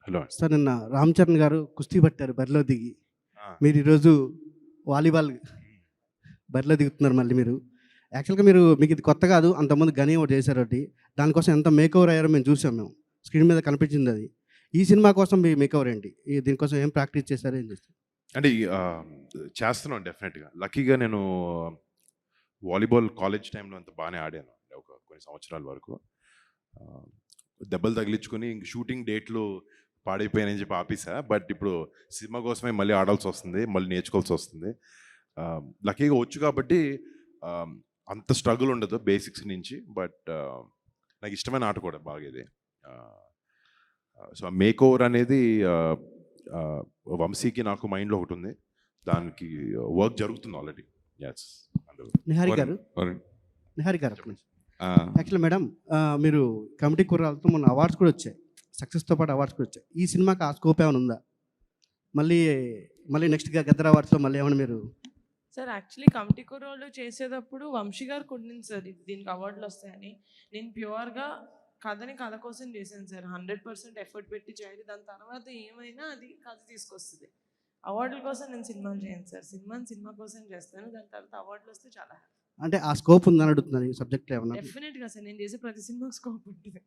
Hello. Sir నిన్న రామ్ చరణ్ గారు కుస్తీ పట్టారు బరిలో దిగి. ఆ! మీరు ఈరోజు వాలీబాల్ బరిలో దిగుతున్నారు మళ్ళీ మీరు. యాక్చువల్‌గా మీకు ఇది కొత్త కాదు. అంతకుముందు 'గని' ఒకటి చేశారు ఒకటి. దానికోసం ఎంత మేకోవర్ అయ్యారో మేము చూసాం మేము. స్క్రీన్ మీద కనిపించింది అది. ఈ సినిమా కోసం మీ మేకోవర్ ఏంటి? దీనికోసం ఏం ప్రాక్టీస్ చేశారు? ఏం చేస్తారు? అంటే చేస్తున్నాను డెఫినెట్‌గా. లక్కీగా నేను వాలీబాల్ కాలేజ్ టైంలో అంత బాగానే ఆడాను. ఒక కొన్ని సంవత్సరాల వరకు. దెబ్బలు తగిలించుకొని ఇంక షూటింగ్ డేట్లు పాడైపోయానని చెప్పి ఆపేసా. బట్ ఇప్పుడు సినిమా కోసమే మళ్ళీ ఆడాల్సి వస్తుంది. మళ్ళీ నేర్చుకోవాల్సి వస్తుంది. లక్కీగా వచ్చు కాబట్టి అంత స్ట్రగుల్ ఉండదు బేసిక్స్ నుంచి. బట్ నాకు ఇష్టమైన ఆట కూడా బాగా ఇది. సో ఆ మేక్ ఓవర్ అనేది వంశీకి నాకు మైండ్లో ఒకటి ఉంది. దానికి వర్క్ జరుగుతుంది ఆల్రెడీ. ఎస్. నిహారి గారు యాక్చువల్లీ మేడం, మీరు కమిటీ కుర్రాలతో మొన్న అవార్డ్స్ కూడా వచ్చాయి. సక్సెస్తో పాటు అవార్డ్స్ కూడా వచ్చాయి. ఈ సినిమాకి ఆ స్కోప్ ఏమైనా ఉందా? మళ్ళీ నెక్స్ట్గా గద్దర్ అవార్డ్స్లో మళ్ళీ ఏమైనా మీరు? సార్ యాక్చువల్లీ కమిటీ కుర్రోళ్ళు చేసేటప్పుడు వంశీ గారు కొట్టింది సార్ దీనికి అవార్డులు వస్తాయని. నేను ప్యూర్గా కథ కోసం చేశాను సార్. 100% ఎఫర్ట్ పెట్టి చేయాలి. దాని తర్వాత ఏమైనా అది కథ తీసుకొస్తుంది. అవార్డుల కోసం నేను సినిమాలు చేయను సార్. సినిమా కోసం చేస్తాను. దాని తర్వాత అవార్డులు వస్తే చాలా అంటే ఆ స్కోప్ ఉందని అడుగుతున్నాను ఈ సబ్జెక్ట్లో ఏమన్నా? డెఫినెట్గా సార్. నేను చేసే ప్రతి సినిమాకి స్కోప్ ఉంటుంది.